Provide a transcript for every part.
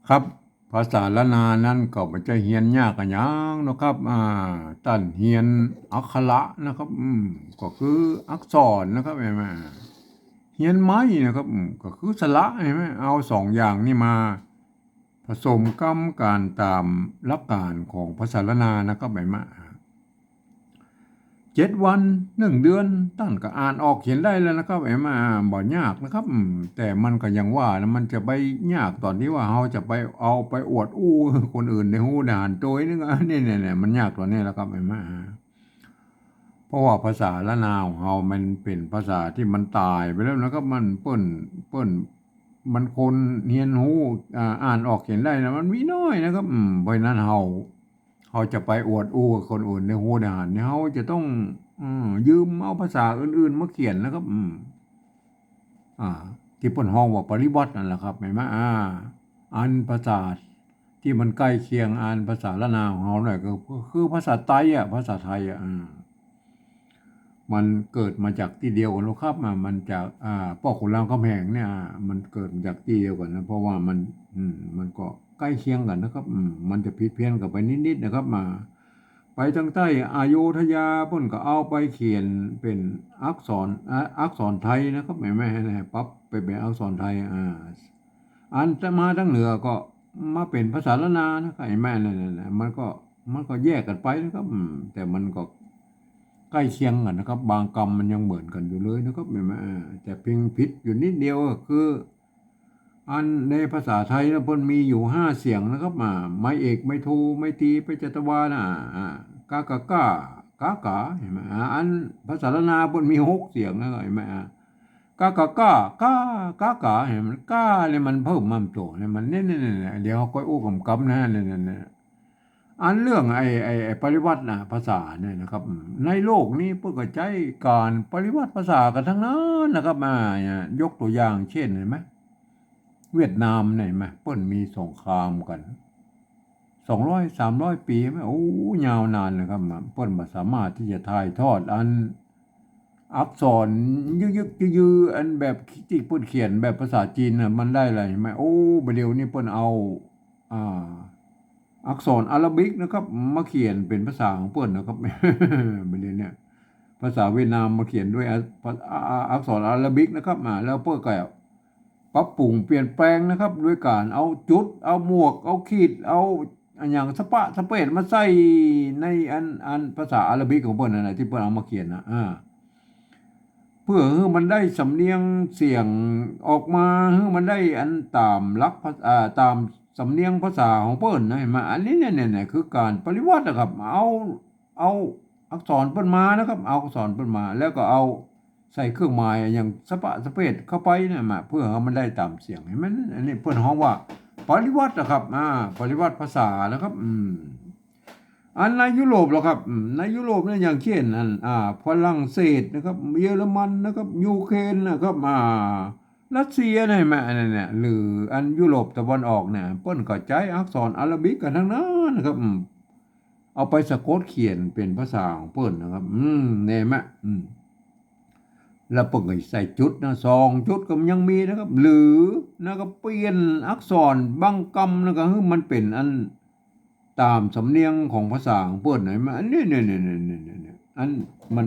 ครับภาษาละนานั้นก็มันจะเฮียนยากกันยังนะครับตั้นเฮียนอักขระนะครับก็คืออักษรนะครับเห็นไหมเฮียนไม้นะครับก็คือสระเห็นไหมเอาสองอย่างนี่มาผสมกันการตามหลักการของภาษาละนานะครับเห็นไหม 7 วัน1 เดือนตั้นก็อ่านออกเขียนได้แล้วนะครับบ่ยากนะครับแต่มันก็ยังว่านะมันจะไปยากตอนที่ว่าเราจะไปเอาไปอวดอู้คนอื่นในหูด่านโดยนึงเนี่ยมันยากตอนนี้แล้วครับเพราะว่าภาษาละนาวเรามันเป็นภาษาที่มันตายไปแล้วนะครับมันเปิ้นมันคนเรียนหูอ่านออกเขียนได้นะมันมีน้อยนะครับเพราะฉะนั้นเราจะไปอวดอู้กับคนอื่นในหูด่านเนี่ยเราจะต้องยืมเอาภาษาอื่นๆมาเขียนนะครับอ่าที่เปิ้นฮ้องว่าปริวัตินั่นแหละครับเห็นไหมอ่านภาษาที่มันใกล้เคียงอ่านภาษาละนาวของเราหน่อยก็คือภาษาไทยภาษาไทยมันเกิดมาจากที่เดียวกันหรอกครับมันจากพ่อขุนรามคำแหงเนี่ยมันเกิดมาจากที่เดียวกันนะเพราะว่ามันก็ใกล้เคียงกันนะครับมันจะผิดเพี้ยนกันไปนิดๆนะครับไปทางใต้อโยธยาเพิ่นก็เอาไปเขียนเป็นอักษรไทยนะครับไม่ให้ปรับไปเป็นอักษรไทยอันจะมาทางเหนือก็มาเป็นภาษาละนานะครับแม่นั่นมันก็แยกกันไปนะครับแต่มันก็ ใกล้เคียงกันนะครับบางกรรมมันยังเหมือนกันอยู่เลยนะครับแต่เพียงผิดอยู่นิดเดียวก็คืออันในภาษาไทยนะเพิ่นมีอยู่5 เสียงนะครับไม่เอกไม่โทไม่ตีไปจตวานะกากะก้ากากาเห็นไหมอันภาษาละนาเพิ่นมี6 เสียงนะครับเห็นไหมกากะก้ากากาเห็นไหมก้าเนี่ยมันเพิ่มมันโตเนี่ยมันเนี่ยเดี๋ยวเขาก็อู้กำนะเนี่ย อันเรื่องไอ้ปริวัตินะภาษาเนี่ยนะครับในโลกนี้เพื่อใช้การปริวัติภาษากันทั้งนั้นนะครับเนี่ยยกตัวอย่างเช่นเห็นไหมเวียดนามเนี่ยเห็นไหมเปิ้นมีสงครามกัน200-300 ปีไหมโอ้ยาวนานนะครับเปิ้นบ่สามารถที่จะถ่ายทอดอันอักษรยึกยืออันแบบที่เปิ้นเขียนแบบภาษาจีนน่ะมันได้อะไรเห็นไหมโอ้ประเดี๋ยวนี้เปิ้นเอาอ่า อักษรอาราบิกนะครับมาเขียนเป็นภาษาของเปิ้นนะครับประเด็นเนี่ยภาษาเวียดนามมาเขียนด้วยอักษรอาราบิกนะครับแล้วเปิ้นก็ปรับปรุงเปลี่ยนแปลงนะครับด้วยการเอาจุดเอาหมวกเอาขีดเอาอันอย่างสเปซมาใส่ในอันภาษาอาราบิกของเปิ้นนั่นแหละที่เปิ้นเอามาเขียนเพื่อให้มันได้สำเนียงเสียงออกมาให้มันได้อันตามหลักตามสำเนียงภาษาของเปิ้นนะเห็นไหมอันนี้เนี่ยคือการปริวัตินะครับเอาอักษรเปิ้นมานะครับเอาอักษรเปิ้นมาแล้วก็เอาใส่เครื่องหมายอย่างสเปซเข้าไปเนี่ยมาเพื่อให้มันได้ตามเสียงเห็นไหมอันนี้เปิ้นฮ้องว่าปริวัตินะครับปริวัติภาษานะครับอันในยุโรปหรอครับในยุโรปเนี่ยอย่างเช่นฝรั่งเศสนะครับเยอรมันนะครับยูเครนนะครับรัสเซียเนี่ยแม่เนี่ยหรืออันยุโรปตะวันออกเนี่ยเปิ้นก็ใช้อักษรอาราบิกกันทั้งนั้นนะครับเอาไปสะกดเขียนเป็นภาษาของเปิ้นนะครับเนี่ยแม่แล้วเปิ้นก็ใส่จุดนะ2 จุดก็ยังมีนะครับหรือนะครับเปลี่ยนอักษรบางคำนะครับให้มันเป็นอัน ตามสำเนียงของภาษาของเปิ้นไหนมาอันนี้เนี่ยอันมัน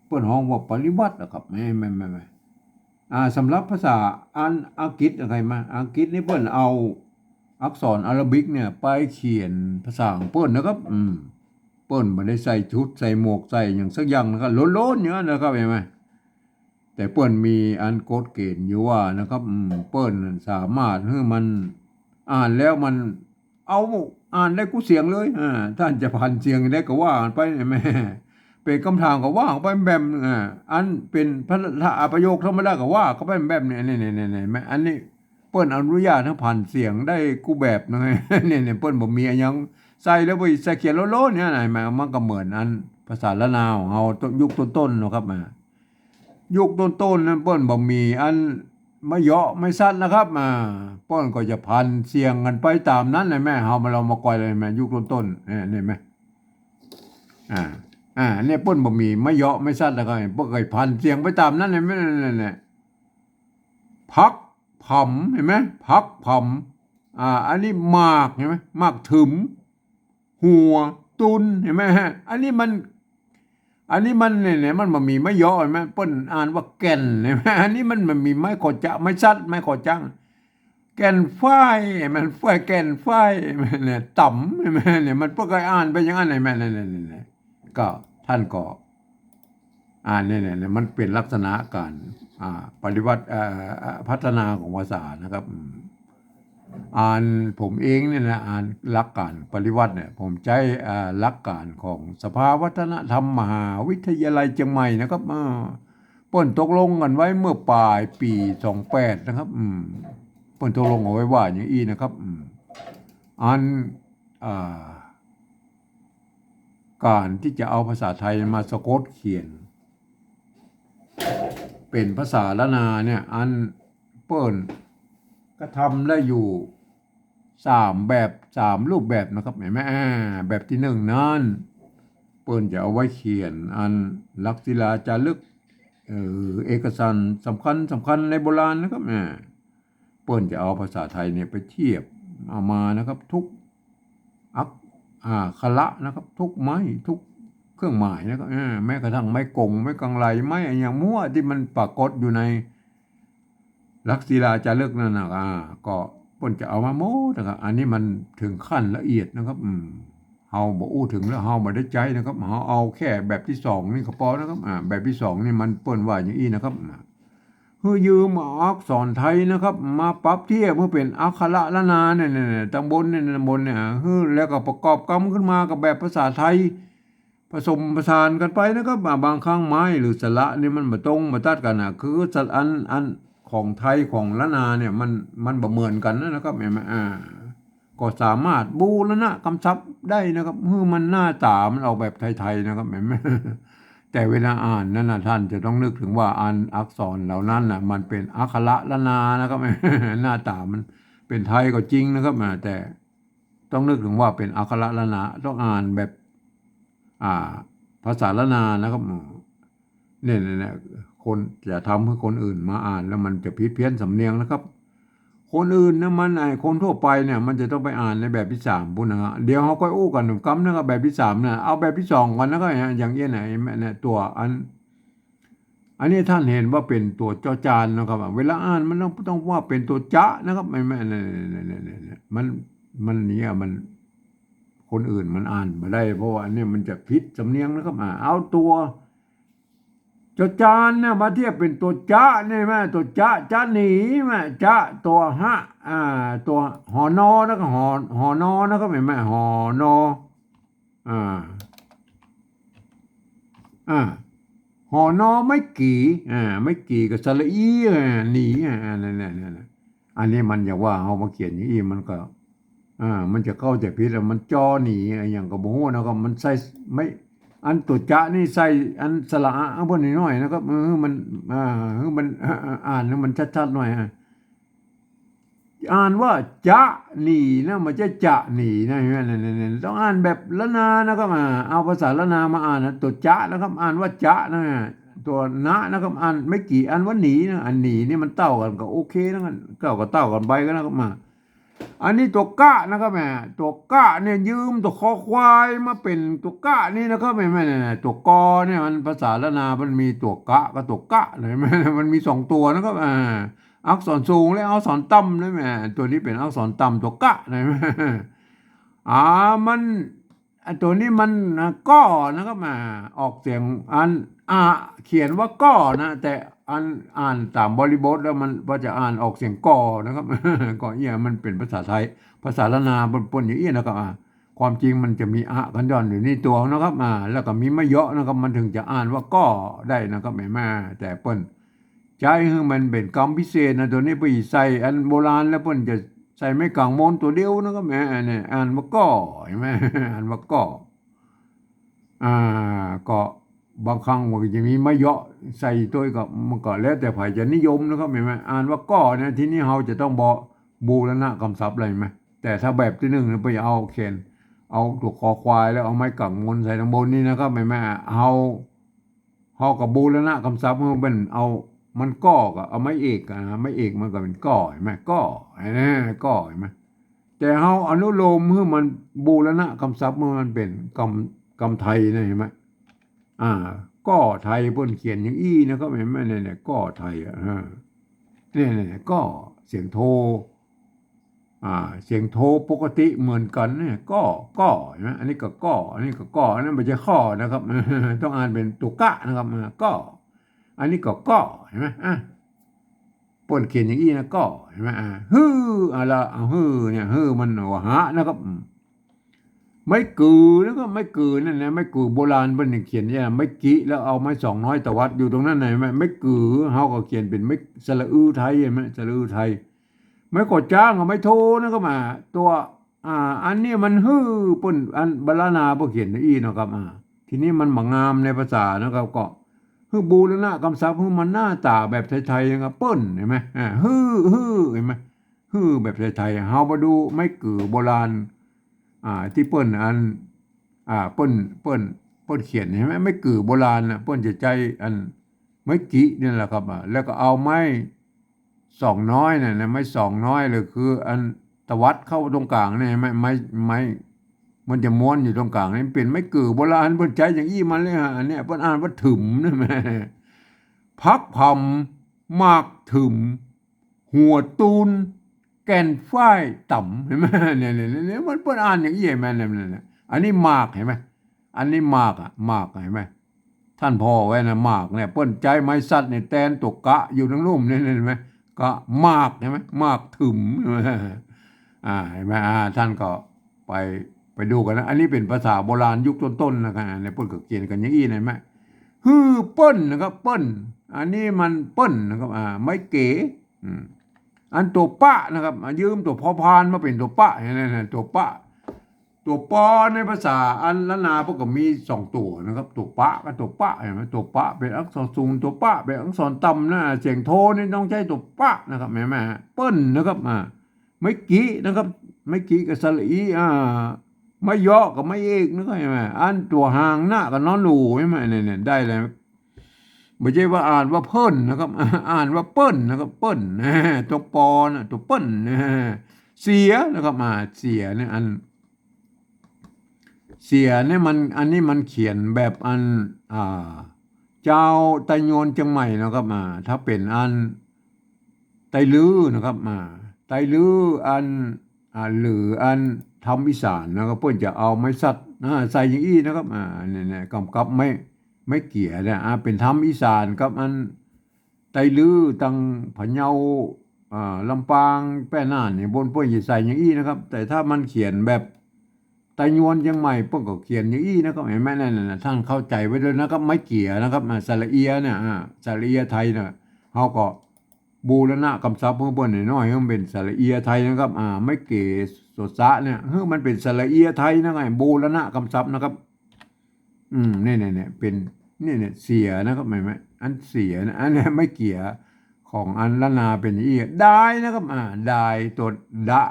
เปิ้นฮ้องว่าปริวัติอะครับไม่สำหรับภาษาอังกฤษอะไรมาอังกฤษนี่เปิ้นเอาอักษรอาราบิกเนี่ยไปเขียนภาษาของเปิ้นนะครับเปิ้นบ่ได้ใส่ชุดใส่หมวกใส่หยังสักอย่างนะครับโลนๆอย่างนั้นนะครับเห็นไหมแต่เปิ้นมีอันกฎเกณฑ์อยู่ว่านะครับเปิ้นสามารถให้มันอ่านแล้วมันเอาอ่านได้กูเสียงเลยท่านจะพันเสียงได้ก็ว่ากันไปแม่เป็นคำถามก็ว่าไปแบบอันเป็นพระประโยคธรรมดาก็ว่าก็ไปแบบนี้นี่แม่อันนี้เปิ้นอนุญาตให้ผ่านเสียงได้กูแบบนะเนี่ยเปิ้นบ่มีหยังใส่แล้วไปใส่เขียนโลๆเนี่ยไหนมันก็เหมือนอันภาษาละนาวของเฮายุคต้นๆเนาะครับยุคต้นๆนั้นเปิ้นบ่มีอันไม่เหยาะไม่สั้นนะครับเปิ้นก็จะพันเสียงกันไปตามนั้นเลยแม่เฮามาเรามาก่อยเลยแม่ยุคต้นๆนี่แม่อ่าเนี่ยเปิ้นบ่มีไม่เหยาะไม่สั้นแล้วก็เปิ้นก็พันเสียงไปตามนั้นเลยแม่นั่นพักผำเห็นไหมพักผ อันนี้หมากเห็นไหมหมากถึมหัวตุนเห็นไหมฮะอันนี้มันเนี่ยมันมีไม่ย่อเห็นไหมเปิ้นอ่านว่าแก่นเห็นไหมอันนี้มันมีไม้ขอจะไม่ชัดไม้ขอจังแก่นฝ้ายมันฝ้ายแก่นฝ้ายเนี่ยต่ำเห็นไหมเนี่ยมันพวกเคยอ่านไปอย่างนั้นเห็นไหมเนี่ยก็ท่านก็เนี่ยมันเป็นลักษณะการปฏิวัติพัฒนาของภาษานะครับผมเองเนี่ยนะหลักการปฏิวัติเนี่ยผมใช้หลักการของสภาวัฒนธรรมมหาวิทยาลัยเชียงใหม่นะครับเปิ้นตกลงกันไว้เมื่อปลายปี28นะครับเปิ้นตกลงเอาไว้ว่าอย่างนี้นะครับอันการที่จะเอาภาษาไทยมาสะกดเขียนเป็นภาษาละนาเนี่ยเปิ้นก็ทำได้อยู่3 รูปแบบนะครับเห็นไหมแบบที่นั้นเปิ้นจะเอาไว้เขียนลักษิลาจารึกเอกสารสำคัญในโบราณนะครับเปิ้นจะเอาภาษาไทยเนี่ยไปเทียบเอามานะครับทุกขละนะครับทุกไม้ทุกเครื่องหมายนะครับแม้กระทั่งไม้กงไม้กังไลไม้อย่างมั่วที่มันปรากฏอยู่ในลักษิลาจารึกนั่นนะก็เปิ้นจะเอามาโม้นะครับอันนี้มันถึงขั้นละเอียดนะครับเฮาบ่อู้ถึงแล้วเฮาบ่ได้ใจนะครับเฮาเอาแค่แบบที่2นี่ก็พอนะครับแบบที่2นี่มันเปิ้นว่าอย่างนี้นะครับคือยืมอักษรไทยนะครับมาปรับเทียบเพื่อเป็นอักขระละนาเนี่ยตำบลเนี่ยแล้วก็ประกอบกรรมขึ้นมากับแบบภาษาไทยผสมผสานกันไปนะครับบางครั้งไม้หรือสระนี่มันบ่ตรงบ่ตัดกันคือสัตว์อันของไทยของละนาเนี่ยมันบ่เหมือนกันนะครับเห็นไหมก็สามารถบูรณะกำชับได้นะครับมันหน้าตามันออกแบบไทยๆนะครับเห็นไหมแต่เวลาอ่านนั่นนะท่านจะต้องนึกถึงว่าอักษรเหล่านั้นน่ะมันเป็นอักขระละนานะครับหน้าตามันเป็นไทยก็จริงนะครับแต่ต้องนึกถึงว่าเป็นอักขระละนาต้องอ่านแบบภาษาละนานะครับเนี่ยคนจะทำให้คนอื่นมาอ่านแล้วมันจะผิดเพี้ยนสำเนียงนะครับคนอื่นนะคนทั่วไปเนี่ยมันจะต้องไปอ่านในแบบที่3พุ่นนะฮะเดี๋ยวเขาก็อู้กันกำนะครับแบบที่3เนี่ยเอาแบบที่2ก่อนแล้วก็อย่างเงี้ยไหนเนี่ยตัวอันนี้ท่านเห็นว่าเป็นตัวจอจานนะครับเวลาอ่านมันต้องว่าเป็นตัวจะนะครับไม่มันเนี่ยมันคนอื่นมันอ่านมาได้เพราะว่าอันนี้มันจะผิดสำเนียงนะครับเอาตัวจอจานเนี่ยมาเทียบเป็นตัวจะเนี่ยแม่ตัวจะหนีแม่จะตัวฮะตัวหอนอแล้วก็หอนอนะครับเห็นไหมหอนออ่าหอนอไม่กี่ไม่กี่กับสระอีหนีนั่นอันนี้มันอย่าว่าเอามาเขียนอย่างนี้มันก็มันจะเข้าใจผิดแล้วมันจอหนีอย่างกับโมโหนะครับมันใส่ไม่อันตุจะนี่ใส่อันสระพวกน้อยๆนะครับมันมันอ่านแล้วมันชัดๆหน่อยอ่านว่าจะหนีนะมันจะหนีนะเนี่ยต้องอ่านแบบละนานะครับเอาภาษาละนามาอ่านนะตัวจะนะครับอ่านว่าจะนะตัวนะนะครับอ่านไม่กี่อันว่าหนีนะอันหนีนี่มันเต้ากันก็โอเคนะกันก็เต้ากันไปก็นะครับอันนี้ตัวกะนะครับตัวกะเนี่ยยืมตัวคอควายมาเป็นตัวกะนี่นะครับไม่ตัวกอเนี่ยมันภาษาละนามันมีตัวกะกับตัวกะเลยมันมี2ตัวนะครับอักษรสูงและอักษรต่ำได้ไหมตัวนี้เป็นอักษรต่ำตัวกะได้ไหมมันตัวนี้มันก้อนะครับออกเสียงเขียนว่าก้อนะแต่อ่านตามบริบทแล้วมันว่าจะอ่านออกเสียงก่อนะครับก่อมันเป็นภาษาไทยภาษาละนาปนๆอย่างนี้นะครับความจริงมันจะมีกันย้อนอยู่นี่ตัวนะครับแล้วก็มีไม่เยอะนะครับมันถึงจะอ่านว่าก้อได้นะครับไม่แต่เปิ้นใจคือมันเป็นคำพิเศษนะตัวนี้ไปใส่อันโบราณแล้วเปิ้นจะใส่ไม่กลางมนตัวเดียวนะครับเนี่ยอ่านว่าก้อเห็นไหมอ่านว่าก้อก็บางครั้งมันจะมีไม่เยอะใส่ตัวก็มันก็แล้วแต่ใครจะนิยมนะครับเห็นไหมอ่านว่าก้อเนี่ยที่นี่เราจะต้องบอกบูรณะคำศัพท์อะไรไหมแต่ถ้าแบบที่1ไปเอาเขียนเอาตัวคอควายแล้วเอาไม้กังมนใส่ตรงบนนี่นะครับเห็นไหมเอากับบูรณะคำศัพท์มันเป็นมันก้อก็เอาไม้เอกมันก็เป็นก้อเห็นไหมก้อก้อเห็นไหม แต่เฮาอนุโลมให้มันบูรณะคำศัพท์มันเป็นคำไทยนะเห็นไหมอ่าก็ไทยเพิ่นเขียนอย่างอี้นะครับเห็นไหมเนี่ยก็ไทยเนี่ยก็เสียงโทเสียงโทปกติเหมือนกันเนี่ยก็เห็นไหมอันนี้ก็อันนี้ก็อันนั้นไม่ใช่ข้อนะครับต้องอ่านเป็นตัวกะนะครับก็อันนี้ก็เห็นไหมป่นเขียนอย่างนี้นะก็เห็นไหมฮืออะไรฮือเนี่ยฮือมันว่าหะนะครับไม่กือแล้วก็ไม่กือนั่นนะไม่กือโบราณเพิ่นเขียนเนี่ยไม่กิแล้วเอาไม้สองน้อยตวัดอยู่ตรงนั้นไหนไม่กือเฮาก็เขียนเป็นไม่สระอือไทยเห็นไหมสระอือไทยไม่กดจ้างก็ไม่โทนะครับตัวอันนี้มันฮือเปิ้นอันบาลานาบ่เขียนอีนะครับทีนี้มันบ่งามในภาษานะครับก็ฮือบูรณะคำศัพท์ฮือมันหน้าตาแบบไทยๆนะครับเปิ้นเห็นไหมฮือเห็นไหมฮือแบบไทยๆเฮามาดูไม่กือโบราณที่เปิ้นเปิ้นเขียนเห็นไหมไม่กือโบราณนะเปิ้นจะใจอันไม้กินี่แหละครับแล้วก็เอาไม้สองน้อยเนี่ยไม้สองน้อยเลยคืออันตวัดเข้าตรงกลางเนี่ยไม้มันจะม้วนอยู่ตรงกลางนี่เป็นไม้กือโบราณเปิ้นใจอย่างอี้มันเลยอันเนี้ยเปิ้นอ่านว่าถึมนะแม่พักพำมากถึมหัวตูนแก่นฝ้ายต่ำเห็นไหมเนี่ยมันเปิ้นอ่านอย่างอี้แม่เนี่ยอันนี้มากเห็นไหมอันนี้มากเห็นไหมท่านพ่อไว้นะมากเนี่ยเปิ้นใจไม้สัตว์เนี่ยแตนตกกะอยู่ทั้งลุ่มเนี่ยเห็นไหมก็มากเห็นไหมมากถึมเห็นไหมท่านก็ไปดูกันนะอันนี้เป็นภาษาโบราณยุคต้นๆนะครับในเปิ้นก็เขียนกันอย่างอี้เห็นไหมฮือเปิ้นนะครับเปิ้นอันนี้มันเปิ้นนะครับไม่เก๋อันตัวปะนะครับยืมตัวพอพานมาเป็นตัวปะเนี่ยตัวปะตัวปอในภาษาอันละนาพวกก็มีสองตัวนะครับตัวปะกับตัวปะเห็นไหมตัวปะเป็นอักษรสูงตัวปะเป็นอักษรต่ำนะเสียงโทนี่ต้องใช้ตัวปะนะครับแม่เปิ้นนะครับไม่กี้นะครับไม่กี้กับสลีไม่ย่อกับไม่เอกนะครับใช่ไหมอันตัวหางหน้ากับนอนหนูใช่ไหมเนี่ยได้เลยไม่ใช่ว่าอ่านว่าเพิ่นนะครับอ่านว่าเปิ้นนะครับเปิ้นตัวปอนะตัวเปิ้นเสียนะครับเสียเนี่ยเสียเนี่ยมันอันนี้มันเขียนแบบอันเจ้าไตโยนเชียงใหม่นะครับถ้าเป็นอันไตลือนะครับไตลืออันหรืออันทำอีสานนะครับเพื่อนจะเอาไม้สัตว์ใส่อย่างอี้นะครับเนี่ยกำกับไม่เกี่ยเนี่ยเป็นทำอีสานกับอันไตลือตังพะเยาลำปางแป้น่านเนี่ยบนเพื่อนจะใส่อย่างอี้นะครับแต่ถ้ามันเขียนแบบไตยวนยังใหม่เพิ่นก็เขียนอย่างอี้นะครับเห็นไหมนั่นน่ะท่านเข้าใจไว้ด้วยนะครับไม่เกี่ยนะครับสระเอียเนี่ยสระเอียไทยเนี่ยเฮาก็บูรณะคำศัพท์เพิ่นบ่น้อยๆมันเป็นสระเอียไทยนะครับไม่เก๋สดสะเนี่ยมันเป็นสระเอียไทยนะไงบูรณะคำศัพท์นะครับเนี่ยเป็นเนี่ยเสียนะครับเห็นไหมอันเสียนะอันนี้ไม่เกี่ยของอันละนาเป็นอีได้นะครับได้ตัวดะ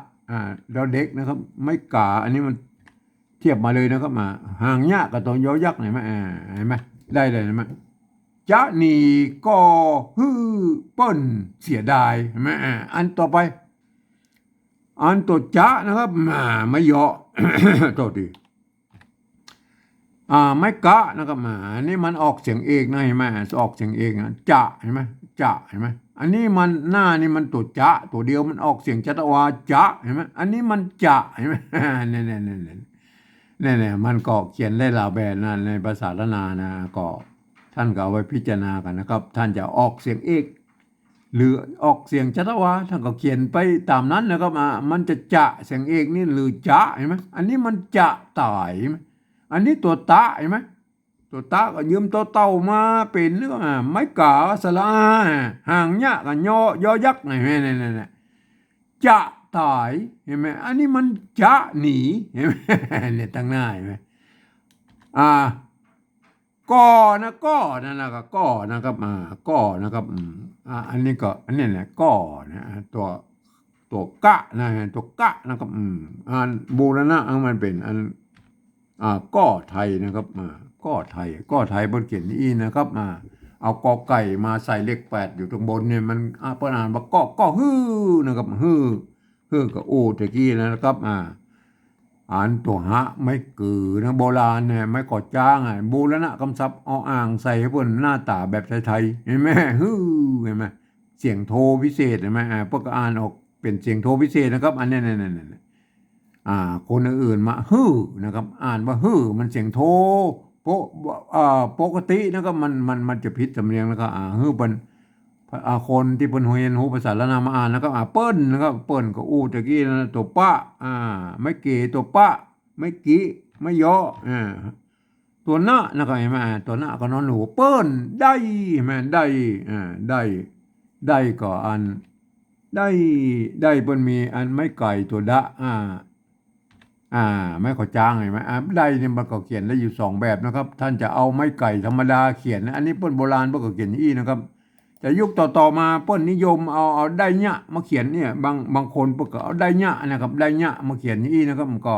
เราเด็กนะครับไม่กาอันนี้มันเทียบมาเลยนะครับห่างยะกับตัวยอยักษ์เห็นไหมเห็นไหมได้เลยเห็นไหมจะหนีก็ฮือเปิ้นเสียดายเห็นไหมอันต่อไปอันตัวจะนะครับไม่ยอ ตัวดีไม่กะนะครับนี่มันออกเสียงเอกนะเห็นไหมออกเสียงเอกนะจะเห็นไหมจะเห็นไหมอันนี้มันหน้านี่มันตัวจะตัวเดียวมันออกเสียงจัตวาจะเห็นไหมอันนี้มันจะเห็นไหมเนี่ยมันก็เขียนได้หลายแบบนะในภาษาละนานะก็ท่านก็เอาไว้พิจารณากันนะครับท่านจะออกเสียงเอกหรือออกเสียงจัตวาท่านก็เขียนไปตามนั้นนะครับมันจะเสียงเอกนี่หรือจะเห็นไหมอันนี้มันจะตายไหมอันนี้ตัวตะเห็นไหมตัวตะก็ยืมตัวเต่ามาเป็นนึกว่าไม่กาสละห่างเนี้ยกับยอยักษ์เนี่ยจะตายเห็นไหมอันนี้มันจะหนีเห็นไหมเนี่ยตั้งหน้าเห็นไหมก่อนั่นนะครับก่อนะครับก่อนะครับอันนี้ก็อันนี้แหละก่อนะตัวกะนะตัวกะนะครับบูรณะมันเป็นอันก้อไทยนะครับก้อไทยบนเขียนนี้นะครับเอากอไก่มาใส่เลข8อยู่ตรงบนเนี่ยมันเปิ้นอ่านว่าก้อฮื้อนะครับฮื้อ กับโอตะกี้นะครับอ่านตัวหะไม่กือนะโบราณเนี่ยไม่กอดจ้างบูรณะคำศัพท์เอาอ่างใส่ให้เพิ่นหน้าตาแบบไทยๆเห็นไหมเห็นไหมเสียงโทพิเศษเห็นไหมพวกก็อ่านออกเป็นเสียงโทพิเศษนะครับอันนี้นี่คนอื่นมานะครับอ่านว่ามันเสียงโทโปปกตินะครับมันจะผิดสำเนียงแล้วก็เป็นคนที่เปิ้นเรียนรู้ภาษาละนามาอ่านแล้วก็เปิ้นนะครับเปิ้นก็อู้ตะกี้นะตัวปะไม่เกตัวปะไม่กี้ไม่ย่อตัวหน้านะครับเห็นไหมตัวหน้าก็นอนหนูเปิ้นได้เห็นไหมได้ได้ได้ก็อันได้ได้เปิ้นมีอันไม่ไก่ตัวดะไม่ขอจ้างเห็นไหมได้เนี่ยมันก็เขียนได้อยู่สองแบบนะครับท่านจะเอาไม้ไก่ธรรมดาเขียนอันนี้เปิ้นโบราณเปิ้นก็เขียนอย่างนี้นะครับแต่ยุคต่อมาเปิ้นนิยมเอาได้เนี่ยมาเขียนเนี่ยบางคนเปิ้นก็เอาได้เนี่ยนะครับได้เนี่ยมาเขียนอย่างนี้นะครับมันก็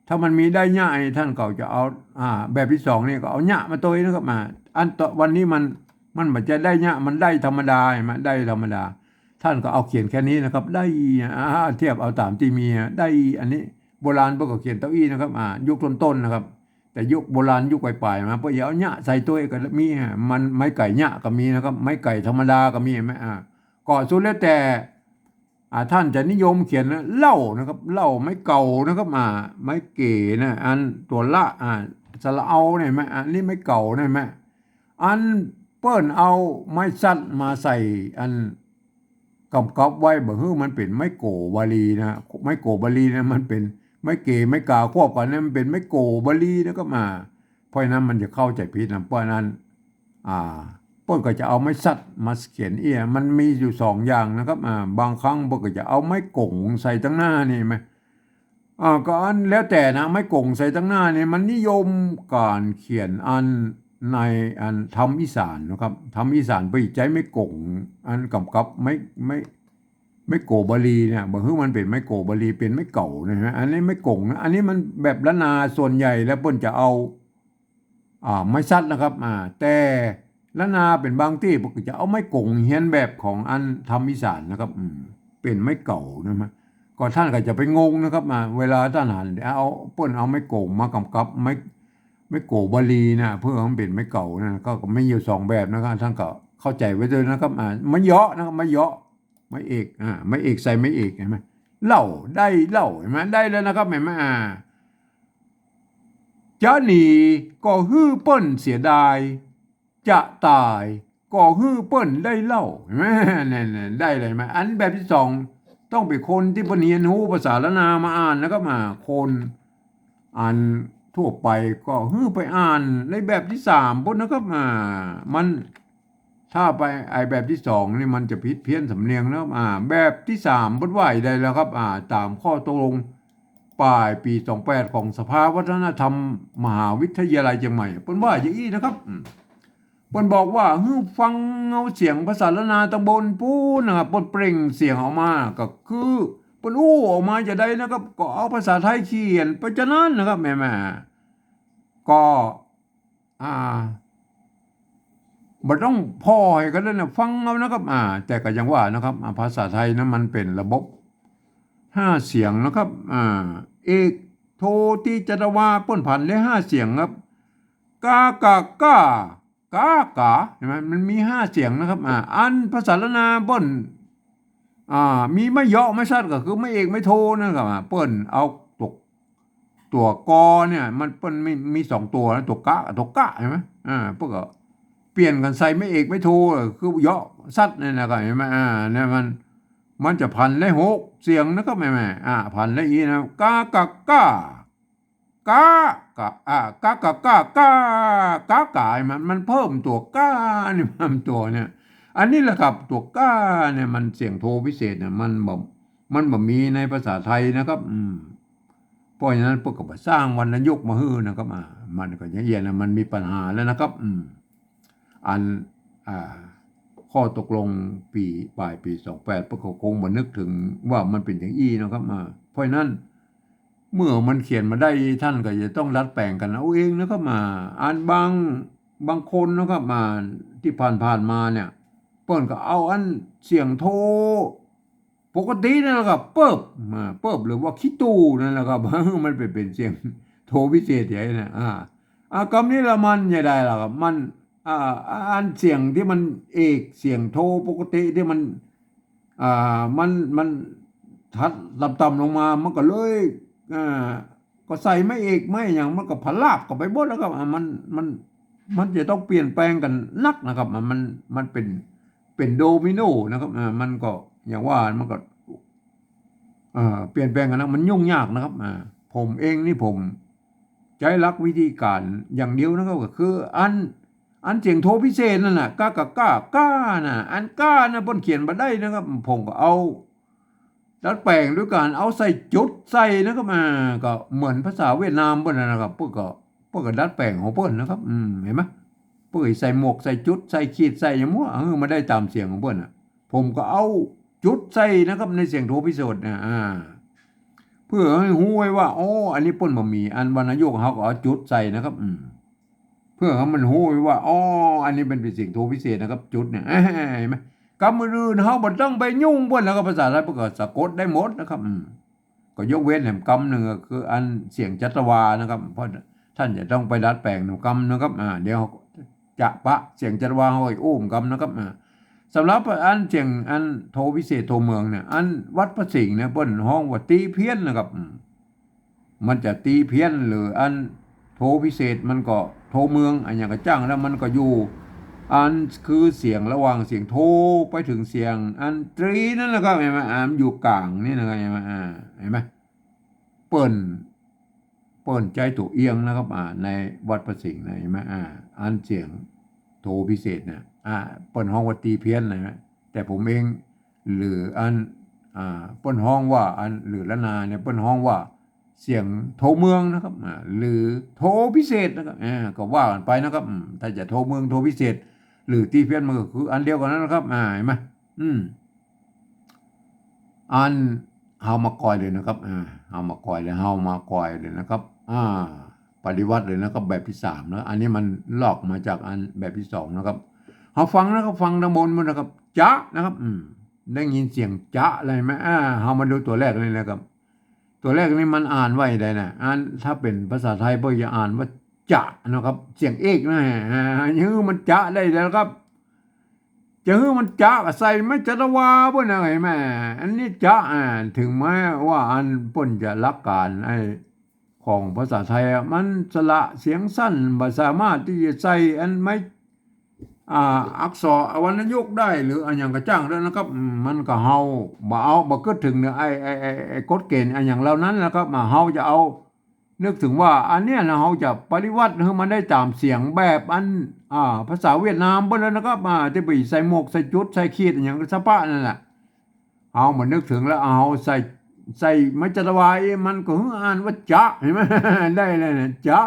ถ้ามันมีได้เนี่ยท่านก็จะเอาแบบที่สองนี่ก็เอาเนี่ยมาตัวนี้นะครับอันต่อวันนี้มันจะได้เนี่ยมันได้ธรรมดาเห็นไหมได้ธรรมดาท่านก็เอาเขียนแค่นี้นะครับได้เทียบเอาตามที่มีได้อันนี้โบราณเพิ่นก็เขียนเต้าอี้นะครับยุคต้นๆนะครับแต่ยุคโบราณยุคปลายๆมาเพิ่นเอาหญ้าใส่ตัวก็มีมันไม้ไก่หญ้าก็มีนะครับไม้ไก่ธรรมดาก็มีเห็นไหมก็สุดแล้วแต่ท่านจะนิยมเขียนเหล้านะครับเหล้าไม้เก่านะครับไม้เก๋นะอันตัวละสระเอาเนี่ยไหมอันนี้ไม้เก่าเนี่ยไหมอันเปิ้นเอาไม้สั้นมาใส่อันกับไว้บ่ฮื้อมันเป็นไม้โกบาลีนะไม้โกบาลีนะมันเป็นไม้เก๋ไม้กาควบกันนั้นมันเป็นไม้โกบาลีแล้วก็เพราะนั้นมันจะเข้าใจผิดนะเพราะนั้นเปิ้นก็จะเอาไม้สัตมาเขียนมันมีอยู่สองอย่างนะครับบางครั้งเปิ้นก็จะเอาไม้กงใส่ตั้งหน้านี่ไหมก็อันแล้วแต่นะไม้กงใส่ตั้งหน้านี่มันนิยมการเขียนอันในอันทำอีสานนะครับทำอีสานไปใจไม่กงอันกับไม่โกบาลีเนี่ยบางทีมันเป็นไม่โกบาลีเป็นไม่เก่านะฮะอันนี้ไม่กงนะอันนี้มันแบบละนาส่วนใหญ่แล้วเปิ้นจะเอาไม่ซัดนะครับแต่ละนาเป็นบางที่ปกติจะเอาไม่กงเฮียนแบบของอันทำอีสานนะครับเป็นไม่เก่านะมั้ยก็ท่านก็จะไปงงนะครับเวลาท่านหันเอาเปิ้นเอาไม่โกงมากำกับไม่โกบาลีนะเพื่อมันเป็นไม่เก่านะก็ไม่อยู่สองแบบนะครับท่านก็เข้าใจไว้เลยนะครับไม่เยาะนะครับไม่เยาะไม่เอกไม่เอกใส่ไม่เอกเห็นไหมเล่าได้เล่าเห็นไหมได้แล้วนะครับเห็นไหมจะหนีก็ฮื้อเปิ้นเสียดายจะตายก็ฮื้อเปิ้นได้เล่าเห็นไหมเนี่ยได้เลยไหมอันแบบที่สองต้องเป็นคนที่เรียนรู้ภาษาละนามาอ่านแล้วก็คนอ่านทั่วไปก็ไปอ่านในแบบที่สามปุ๊บนะครับมันถ้าไปแบบที่สองนี่มันจะผิดเพี้ยนสำเนียงแล้วแบบที่สามปุ๊บไหวได้แล้วครับตามข้อตกลงปลายปี28ของสภาวัฒนธรรมมหาวิทยาลัยเชียงใหม่เปิ้นว่าอย่างนี้นะครับเปิ้นบอกว่าฟังเอาเสียงภาษาละนาตำบลปูนะครับเปิ้นเปล่งเสียงออกมาก็คือเปิ้นออกมาจะได้นะครับก็เอาภาษาไทยเขียนไปจะนั้นนะครับแม่ก็บ่ต้องพ่อให้กันเลยนะฟังเอานะครับแต่ก็ยังว่านะครับภาษาไทยนั้นมันเป็นระบบ5เสียงนะครับเอกโทติจตวาเปิ้นผันได้5เสียงครับกากากากาเห็นไหมมันมี5เสียงนะครับอันภาษาละนาเปิ้นมีไม่เยาะไม่ชัดก็คือไม่เอกไม่โทนะครับเปิ้นเอาตัวกอเนี่ยมันเปิ้นมี2ตัวนะตัวกะเห็นไหมเปิ้นก็เปลี่ยนกันใส่ไม่เอกไม่โทคือเยาะชัดนี่นะครับเห็นไหมเนี่ยมันจะพันได้6เสียงนะครับแม่พันได้อีนะกากากากากากามันเพิ่มตัวก้านี่มันตัวเนี่ยอันนี้แหละครับตัวก้าเนี่ยมันเสียงโทพิเศษเนี่ยมันบ่มีในภาษาไทยนะครับเพราะฉะนั้นพวกก็สร้างวรรณยุกต์มาฮื้อนะครับมันก็อย่างเงี้ยนะมันมีปัญหาแล้วนะครับอันข้อตกลงปลายปี28พวกเขาคงบ่นึกถึงว่ามันเป็นอย่างอี้นะครับเพราะฉะนั้นเมื่อมันเขียนมาได้ท่านก็จะต้องรัดแปลงกันเอาเองนะครับอันบางคนนะครับที่ผ่านมาเนี่ยเปิ้นก็เอาอันเสียงโท ปกตินั่นแหละครับเปิบเปิบหรือว่าขี้ตู้นั่นแหละครับ มันเป็นเสียงโทพิเศษใหญ่นะคำนี้ละมันใหญ่ได้ละครับมันอันเสียงที่มันเอกเสียงโทปกติที่มันมันทัดต่ำๆลงมามันก็เลยอ่าก็ใส่ไม่เอกไม่อย่างมันก็พลาบก็ไปหมดแล้วครับมันจะต้องเปลี่ยนแปลงกันนักนะครับมันเป็นโดมิโนนะครับมันก็อย่างว่ามันก็เปลี่ยนแปลงกันนะมันยุ่งยากนะครับผมเองนี่ผมใช้หลักวิธีการอย่างเดียวนะครับก็คืออันเสียงโทพิเศษนั่นน่ะก้ากะก้าน่ะอันก้านะบนเขียนมาได้นะครับผมก็เอาดัดแปลงด้วยการเอาใส่จุดใส่นะครับก็เหมือนภาษาเวียดนามเพิ่นนะครับพวกก็ดัดแปลงของเพิ่นนะครับเห็นไหมพวกใส่หมวกใส่จุดใส่ขีดใส่อย่างมั่วมาได้ตามเสียงของเพิ่นผมก็เอาจุดใส่นะครับในเสียงโทพิเศษนะเพื่อให้รู้ไว้ว่าอ๋ออันนี้เพิ่นบ่มีอันวรรณยุกต์เขาก็เอาจุดใส่นะครับเพื่อให้มันรู้ไว้ว่าอ๋ออันนี้เป็นเสียงโทพิเศษนะครับจุดเนี่ยเห็นไหมคำอื่นเขาบ่ต้องไปยุ่งเพิ่นแล้วก็ภาษาไทยเพิ่นก็สะกดได้หมดนะครับก็ยกเว้นแห่งคำหนึ่งก็คืออันเสียงจัตวานะครับเพราะท่านจะต้องไปดัดแปลงหนึ่งคำนะครับเดี๋ยวจะปะเสียงจัตวาเขาอีกอุ้มคำนะครับสำหรับอันเสียงอันโทพิเศษโทเมืองเนี่ยอันวัดพระสิงห์เนี่ยเปิ้นห้องว่าตีเพี้ยนนะครับมันจะตีเพี้ยนหรืออันโทพิเศษมันก็โทเมืองอันอย่างกระจ้างแล้วมันก็อยู่อันคือเสียงระหว่างเสียงโทไปถึงเสียงอันตรีนั่นแหละครับเห็นไหมมันอยู่กลางนี่นะครับเห็นไหมเห็นไหมเปิ้นใจตัวเอียงนะครับในวัดพระสิงห์นะเห็นไหมอันเสียงโทพิเศษเนี่ยเปิ้นห้องว่าตีเพี้ยนเลยนะแต่ผมเองหรืออันเปิ้นห้องว่าอันหรือละนาเนี่ยเปิ้นห้องว่าเสียงโทเมืองนะครับหรือโทพิเศษนะครับก็ว่ากันไปนะครับถ้าจะโทเมืองโทพิเศษหรือตีเพี้ยนมันก็คืออันเดียวกันนั้นนะครับเห็นไหมอันเฮามากอยเลยนะครับเฮามากอยเลยเฮามากอยเลยนะครับปฏิวัติเลยนะครับแบบที่3นะอันนี้มันลอกมาจากอันแบบที่2นะครับเฮาฟังนะครับฟังตะบนมันนะครับจ๊ะนะครับได้ยินเสียงจ๊ะอะไรไหมเฮามาดูตัวแรกเลยนะครับตัวแรกนี่มันอ่านไว้ได้นะถ้าเป็นภาษาไทยเพิ่นจะอ่านว่าจะนะครับเสียงเอกนะยื้อมันจะได้แล้วครับจะฮื้อมันจะใส่ไม่จัตวาเพิ่นน่ะเห็นไหมอันนี้จะถึงแม้ว่าอันเพิ่นจะหลักการของภาษาไทยมันสระเสียงสั้นบ่สามารถที่จะใส่อันไม่อักษรวรรณยุกต์ได้หรืออันอย่างกระจ้างแล้วนะครับมันก็เฮาบ่คิดถึงเนี่ยไอ้กฎเกณฑ์อันอย่างเหล่านั้นนะครับเฮาจะเอานึกถึงว่าอันเนี้ยนะเฮาจะปฏิวัติให้มันได้ตามเสียงแบบอันภาษาเวียดนามเบิ่นแล้วนะครับที่ไปใส่หมวกใส่จุดใส่ขีดอันอย่างสะปะนั่นแหละเฮามานึกถึงแล้วเฮาใส่มัจจตวามันก็อ่านว่าจ๊ะเห็นไหม ได้เลยนะจ๊ะ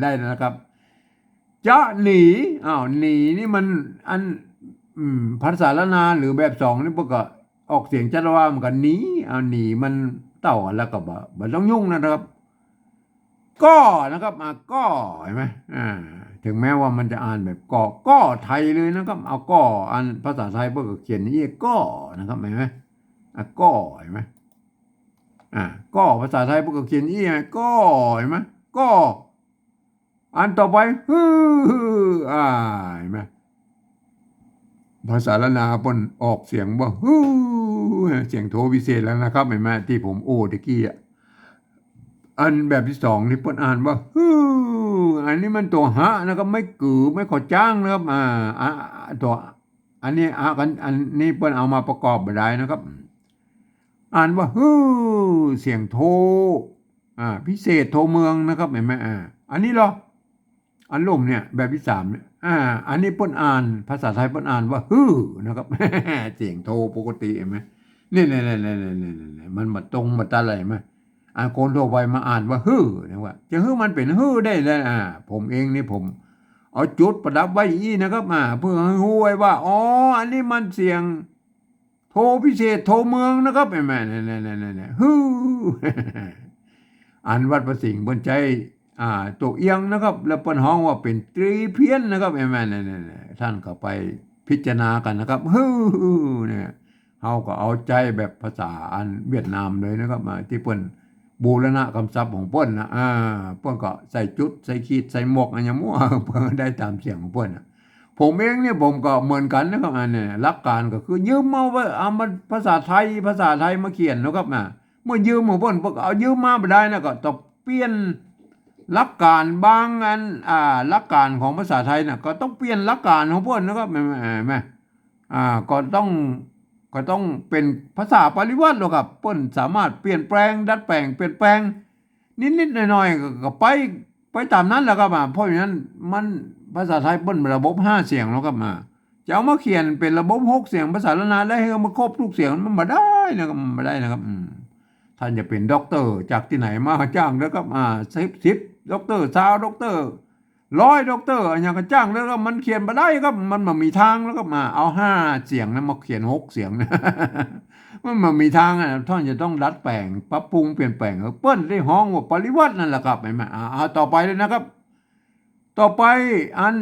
ได้นะครับจ๊ะหนีหนีนี่มันอันภาษาละนาหรือแบบ2นี่พวกก็ออกเสียงจัตวามันก็หนีหนีมันเต่าแล้วก็บ่ต้องยุ่งนะครับก็นะครับก็เห็นไหมถึงแม้ว่ามันจะอ่านแบบก็ไทยเลยนะครับเอาก็อันภาษาไทยพวกก็เขียนนี่ก็นะครับเห็นไหมก็เห็นไหมก็ภาษาไทยพวกก็เขียนนี่ก็เห็นไหมก็อันต่อไปเห็นไหมภาษาละนาปนออกเสียงว่าเสียงโทพิเศษแล้วนะครับเห็นไหมที่ผมตะกี้อันแบบที่2ที่เปิ้นอ่านว่าอันนี้มันตัวหะนะครับไม่กือไม่ขอจ้างนะครับตัวอันนี้อันนี้เปิ้นเอามาประกอบบ่ได้นะครับอ่านว่าเสียงโทพิเศษโทเมืองนะครับเห็นไหมอันนี้เหรออันลมเนี่ยแบบที่3เนี่ยอันนี้เปิ้นอ่านภาษาไทยเปิ้นอ่านว่านะครับ เสียงโทปกติเห็นไหมนี่มันมาตรงมาตะอะไรมั้ยคนทั่วไปมาอ่านว่านะว่าจะมันเป็นได้แล้วผมเองนี่ผมเอาจุดประดับไว้นะครับเพื่อให้รู้ไว้ว่าอ๋ออันนี้มันเสียงโทพิเศษโทเมืองนะครับแม่นี่อันวัดพระสิงห์เพิ่นใจตัวเอียงนะครับแล้วเปิ้นฮ้องว่าเป็นตรีเพี้ยนนะครับแม่ท่านก็ไปพิจารณากันนะครับเนี่ย เฮาก็เอาใจแบบภาษาอันเวียดนามเลยนะครับมาที่เปิ้นบูรณะคำศัพท์ของเปิ้นนะเปิ้นก็ใส่จุดใส่ขีดใส่หมวกอันยังมั่วเพิ่นได้ตามเสียงของเปิ้นน่ะผมเองเนี่ยผมก็เหมือนกันนะครับอันนี้หลักการก็คือยืมเอาไว้เอามันภาษาไทยมาเขียนนะครับเมื่อยืมของเพิ่นเอายืมมาบ่ได้นะก็ต้องเปลี่ยนหลักการบางอันหลักการของภาษาไทยน่ะก็ต้องเปลี่ยนหลักการของเพิ่นนะครับแม่ก็ต้องเป็นภาษาปริวัติหรอกครับเพิ่นสามารถเปลี่ยนแปลงดัดแปลงเปลี่ยนแปลงนิดๆหน่อยๆก็ไปตามนั้นแหละครับเพราะฉะนั้นมันภาษาไทยเปิ้นระบบ5เสียงแล้วครับจะเอามาเขียนเป็นระบบ6เสียงภาษาละนาได้ให้มาครบทุกเสียงมันบ่ได้นะครับมันบ่ได้นะครับท่านจะเป็นด็อกเตอร์จากที่ไหนมาจ้างแล้วก็10ด็อกเตอร์20ด็อกเตอร์100ด็อกเตอร์อันยังก็จ้างแล้วก็มันเขียนบ่ได้ครับมันบ่มีทางแล้วก็เอา5เสียงนั้นมาเขียน6เสียงมันบ่มีทางท่านจะต้องดัดแปลงปรับปรุงเปลี่ยนแปลงเปิ้นได้ฮ้องว่าปริวัตินั่นแหละครับเห็นมั้ยต่อไปเลยนะครับ ต่อไปอัน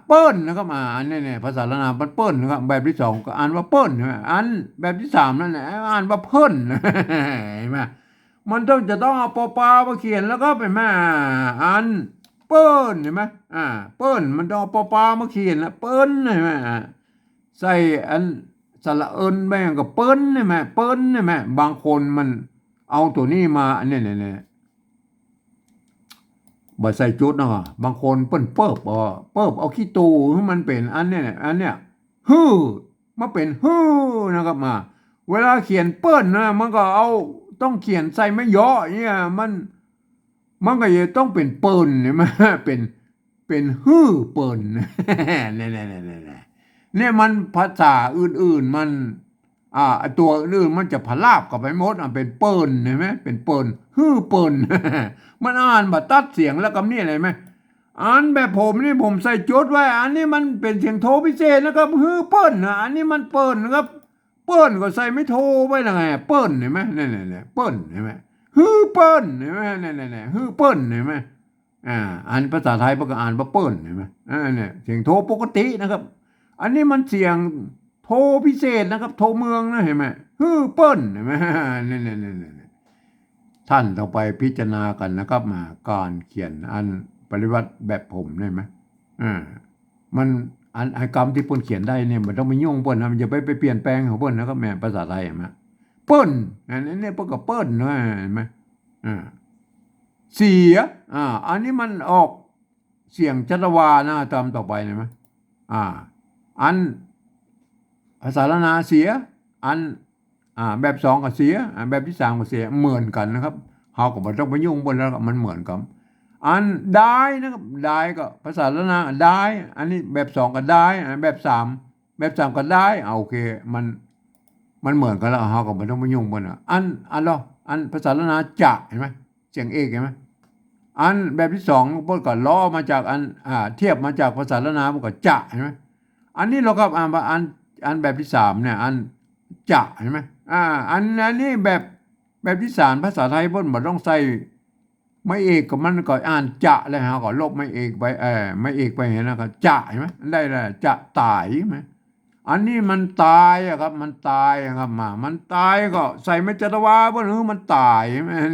เปิ้นนะครับอันนี้เนี่ยภาษาละนามเปิ้นนะครับแบบที่2ก็อ่านว่าเปิ้นใช่มั้ยอันแบบที่3นั่นแหละอ่านว่าเพิ่นเห็นมั้ยมันจะต้องเอาปอปลามาเขียนแล้วก็เป็นมาอันเปิ้นเห็นมั้ยเปิ้นมันต้องเอาปอปลามาเขียนแล้วเปิ้นเห็นมั้ยใส่อันสระเอิญแม่งก็เปิ้นเห็นมั้ยเปิ้นเห็นมั้ยบางคนมันเอาตัวนี้มาอันนี้บ่ใส่จุดเนาะบางคนเปิ้นเปิบเอาขี้ตูให้มันเป็นอันเนี้ยฮื้อมาเป็นฮื้อนะครับเวลาเขียนเปิ้นนะมันก็เอาต้องเขียนใส่ไม่ย่อเนี่ยมันก็จะต้องเป็นเปิ้นใช่มั้ยเป็นฮื้อเปิ้นเนี่ยมันภาษาอื่นๆมันตัวอื่นมันจะพลาบกับไปหมดเป็นเปิ้นเห็นมั้ยเป็นเปิ้นฮื้อเปิ้นมันอ่านบ่ตัดเสียงแล้วกับนี่อะไรมั้ยอ่านแบบผมนี่ผมใส่จดไว้อันนี้มันเป็นเสียงโทพิเศษนะครับฮื้อเปิ้นอันนี้มันเปิ้นนะครับเปิ้นก็ใส่ไม่โทไว้ล่ะไงเปิ้นเห็นมั้ยนี่ๆเปิ้นเห็นมั้ยฮื้อเปิ้นเห็นมั้ยนี่ๆฮื้อเปิ้นเห็นมั้ยอันภาษาไทยมันก็อ่านว่าเปิ้นเห็นมั้ยเนี่ยเสียงโทปกตินะครับอันนี้มันเสียงโทพิเศษนะครับโทเมืองนะเห็นไหมฮื้อเปิ้นเห็นไหมนี่ท่านต้องไปพิจารณากันนะครับการเขียนอันปริวัติแบบผมได้ไหมมันอันกรรมที่เปิ้นเขียนได้เนี่ยมันต้องไปยุ่งเปิ้นนะมันจะไปเปลี่ยนแปลงของเปิ้นนะครับแม่ภาษาไทยเห็นไหมเปิ้นอันนี้เปิ้นก็เปิ้นนะเห็นไหมเสียอันนี้มันออกเสียงจัตวานะตามต่อไปเห็นไหมอันภาษาละนาเสียอันแบบ2ก็เสียแบบที่3ก็เสียเหมือนกันนะครับเฮาก็บ่ต้องไปยุ่งบนแล้วมันเหมือนกันอันได้นะครับได้ก็ภาษาละนาได้อันนี้แบบ2ก็ได้แบบ3ก็ได้โอเคมันเหมือนกันแล้วเฮาก็บ่ต้องไปยุ่งบนอันภาษาละนาจะเห็นมั้ยเสียงเอกเห็นมั้ยอันแบบที่2พวกก็ล้อมาจากอันเทียบมาจากภาษาละนามันก็จะเห็นมั้ยอันนี้เราก็อันแบบที่3เนี่ยอันจะเห็นมั้ยอันนี้แบบที่3ภาษาไทยเพิ่นบ่ต้องใส่ไม่เอกก็มันก็อ่านจะแล้วฮะก็ลบไม่เอกไปไม่เอกไปเห็นนะก็จะเห็นมั้ยได้จะตายมั้ยอันนี้มันตายครับมันตายครับมันตายก็ใส่ไม่จัตวาเพิ่นมันตาย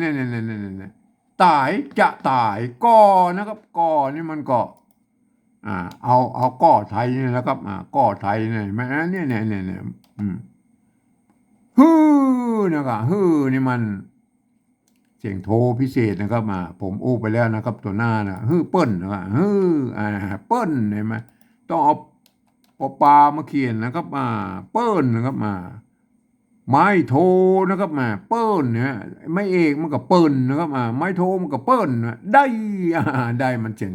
นี่ตายจะตายก่อนะครับก่อนี่มันก็เอาก่อไทยนี่นะครับก่อไทยนี่แม่เนี่ยฮือนะครับฮือนี่มันเสียงโทพิเศษนะครับผมอู้ไปแล้วนะครับตัวหน้านะฮือเปิ้นนะครับฮือเปิ้นเห็นมั้ยต้องเอาปลามาเขียนนะครับเปิ้นนะครับไม้โทนะครับเปิ้นเนี่ยไม่เอกมันก็เปิ้นนะครับไม้โทมันก็เปิ้นได้มันเสียง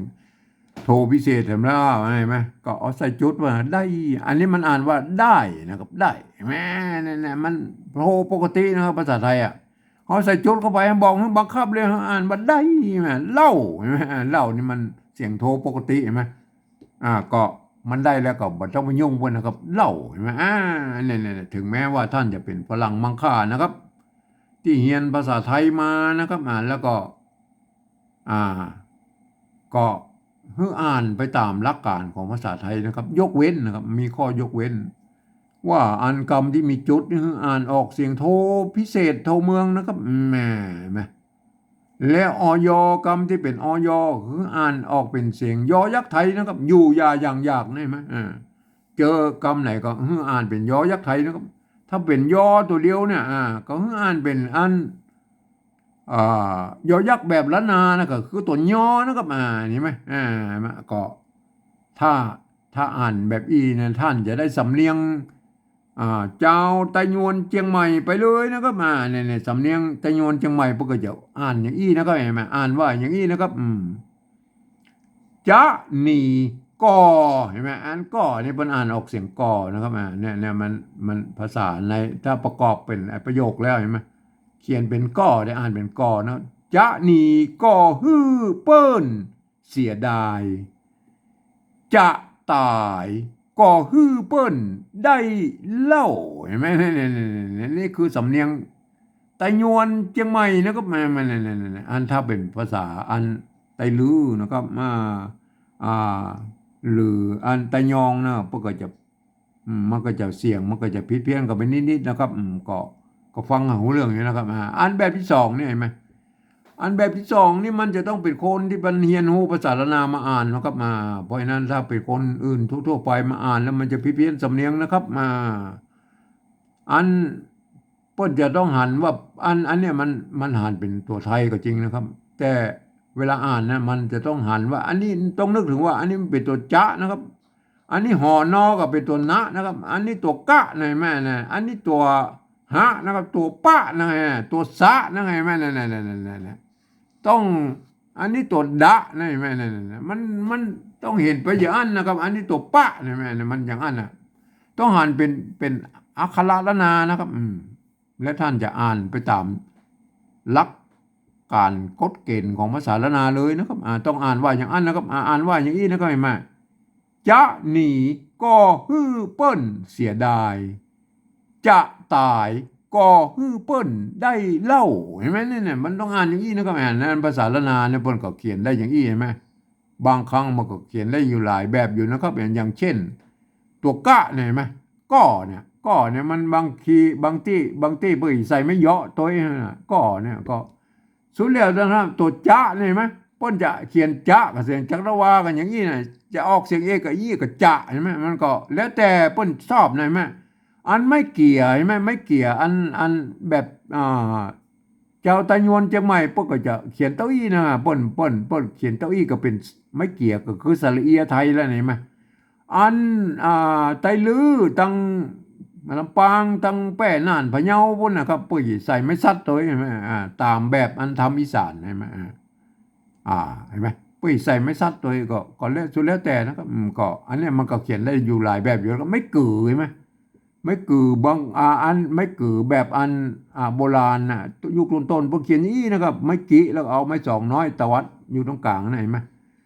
โทพิเศษเห็นแล้วใช่ไหมก็เอาใส่จุดว่าได้อันนี้มันอ่านว่าได้นะครับได้แม่เนี่ยมันโทปกตินะครับภาษาไทยเขาใส่จุดเข้าไปบอกให้บังคับเลยอ่านว่าได้แม่เล่าใช่ไหมเล่านี่มันเสียงโทปกติใช่ไหมก็มันได้แล้วก็บ่ต้องไปยุ่งเพิ่นนะครับเล่าใช่ไหมเนี่ยถึงแม้ว่าท่านจะเป็นฝรั่งมังค่านะครับที่เรียนภาษาไทยมานะครับแล้วก็ก็อ่านไปตามหลักการของภาษาไทยนะครับยกเว้นนะครับมีข้อยกเว้น ว่าอันกรรมที่มีจุดนี่คืออ่านออกเสียงโทพิเศษโทเมืองนะครับแหมและออยกรรมที่เป็นออยคืออ่านออกเป็นเสียงยอยักษ์ไทยนะครับอยู่ยาอย่างยากนี่ไหมเจอกรรมไหนก็คืออ่านเป็นยอยักษ์ไทยนะครับถ้าเป็นยอตัวเดียวเนี่ยก็คืออ่านเป็นอันยอยักษ์แบบล้านนานะก็คือตัวยอนะครับนี่ไหมก็ถ้าอ่านแบบอีเนี่ยท่านจะได้สำเนียงเจ้าไตยวนเชียงใหม่ไปเลยนะครับเนี่ยสำเนียงไตยวนเชียงใหม่พวกก็จะอ่านอย่างอี้นะครับเห็นไหมอ่านว่าอย่างอี้นะครับจะหนีก่อเห็นไหมอ่านก่อนี่เป็นอ่านออกเสียงก่อนะครับเนี่ยมันภาษาในถ้าประกอบเป็นประโยคแล้วเห็นไหมเขียนเป็นก่อได้อ่านเป็นก่อนะจะหนีก่อฮือเปิ้นเสียดายจะตายก่อฮือเปิ้นได้เล่าเห็นไหมนี่คือสำเนียงไตยวนเชียงใหม่นะครับมันอันถ้าเป็นภาษาอันไตลือนะครับอ่าหรืออันไตยองนะพวกก็จะมันก็จะเสียงมันก็จะพิดเพี้ยนกันไปนิดๆนะครับก็ฟังหูเรื่องนี้นะครับอันแบบที่สองนี่เห็นไหมอันแบบที่สองนี่มันจะต้องเป็นคนที่บันเฮียนหูภาษาละนามาอ่านนะครับเพราะฉะนั้นถ้าเป็นคนอื่นทั่วๆไปมาอ่านแล้วมันจะพิดเพี้ยนสำเนียงนะครับอันเพิ่นจะต้องหันว่าอันเนี้ยมันหันเป็นตัวไทยก็จริงนะครับแต่เวลาอ่านนะมันจะต้องหันว่าอันนี้ต้องนึกถึงว่าอันนี้มันเป็นตัวจะนะครับอันนี้หอนอก็เป็นตัวนะนะครับอันนี้ตัวกะนะแม่นะอันนี้ตัวหะนะครับตัวปะนะไงตัวสะนะไงแม่นั่นต้องอันนี้ตัวดะนะแม่นั่นมันต้องเห็นไปอย่างนั้นนะครับอันนี้ตัวปะนะแม่มันอย่างนั้นนะต้องหันเป็นอักขระละนานะครับและท่านจะอ่านไปตามหลักการกฎเกณฑ์ของภาษาละนาเลยนะครับต้องอ่านว่าอย่างนั้นนะครับอ่านว่าอย่างนี้นะครับเห็นไหมจะหนีก็ฮือเปิ้นเสียดายจะตายก็ฮือเปิ้นได้เล่าเห็นไหมเนี่ยมันต้องอ่านอย่างนี้นะครับนั่นภาษาละนาเนี่ยเปิ้นก็เขียนได้อย่างนี้เห็นไหมบางครั้งมันก็เขียนได้อยู่หลายแบบอยู่นะครับอย่างเช่นตัวกะเนี่ยเห็นไหมก็เนี่ยมันบางที่เปื่อยใส่ไม่เยอะตัวนะก็เนี่ยก็สุดแล้วนะครับตัวจะเนี่ยเห็นไหมป้นจะเขียนจะกับเสียงจักรวากันอย่างนี้นะจะออกเสียงเอกกับยี่กับจะเห็นไหมมันก็แล้วแต่ป้นชอบหน่อยไหมอันไม่เกี่ยเห็นไหมไม่เกี่ยอันแบบเจ้าตะยวนเชียงใหม่พวกก็จะเขียนเต้าอี้นะป้นเขียนเต้าอี้ก็เป็นไม่เกี่ยก็คือสระเอียไทยแล้วเห็นไหมอันไตลือตังลำปางตังแป้น่านพะเยาพุ่นนะครับปุ้ยใส่ไม่ซัดตัวใช่ไหมตามแบบอันทำอีสานใช่ไหมเห็นไหมปุ้ยใส่ไม่ซัดตัวก็แล้วสุดแล้วแต่นะครับก็อันนี้มันก็เขียนได้อยู่หลายแบบอยู่แล้วก็ไม่กือใช่ไหมไม่กือบางอันไม่กือแบบอันโบราณยุคต้นๆพวกเขียนนี้นะครับไม่กี่แล้วเอาไม่สองน้อยตวัดอยู่ตรงกลางนะเห็นไหม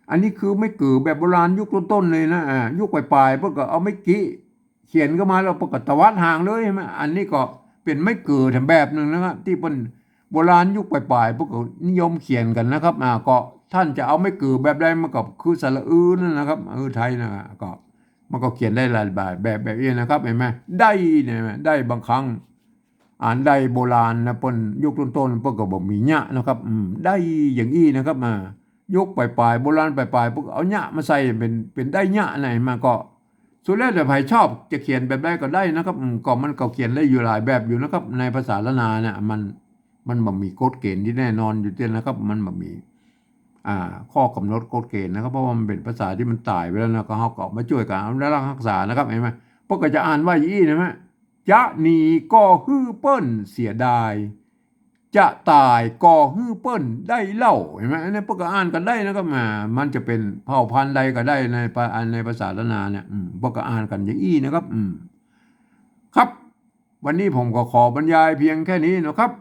อันนี้คือไม่กือแบบโบราณยุคต้นๆเลยนะยุคปลายๆพวกก็เอาไม่กี่เขียนก็มาแล้วปกตวัดห่างเลยใช่ไหมอันนี้ก็เป็นไม่กือแถมแบบหนึ่งนะครับที่เป็นโบราณยุคปลายๆพวกก็นิยมเขียนกันนะครับก็ท่านจะเอาไม่กือแบบใดมันก็คือสระอื้อนั่นนะครับไทยนะก็มันก็เขียนได้หลายแบบนี้นะครับเห็นไหมได้เนี่ยได้บางครั้งอ่านได้โบราณนะปนยุคต้นๆพวกก็บอกมีเนี่ยนะครับได้อย่างอี้นะครับยุคปลายๆโบราณปลายๆพวกเอาเนี่ยมาใส่เป็นได้เนี่ยไหนมาก็สุดแล้วแต่ใครชอบจะเขียนแบบใดก็ได้นะครับก็มันก็เขียนได้อยู่หลายแบบอยู่นะครับในภาษาละนาเนี่ยมันบ่มีกฎเกณฑ์ที่แน่นอนอยู่เต็มนะครับมันบ่มีข้อกำหนดกฎเกณฑ์นะครับเพราะว่ามันเป็นภาษาที่มันตายไปแล้วนะก็เขาก็มาช่วยกันแล้วรักษานะครับเห็นไหมพวกก็จะอ่านว่าอย่างนี้นะฮะจะหนีก็ฮือเปิ้นเสียดายจะตายก็ฮือเปิ้นได้เล่าเห็นไหมอันนี้พวกก็อ่านกันได้นะครับมันจะเป็นเผ่าพันธุ์ใดก็ได้ในภาษาละนาเนี่ยพวกก็อ่านกันอย่างนี้นะครับครับวันนี้ผมก็ขอบรรยายเพียงแค่นี้นะครับ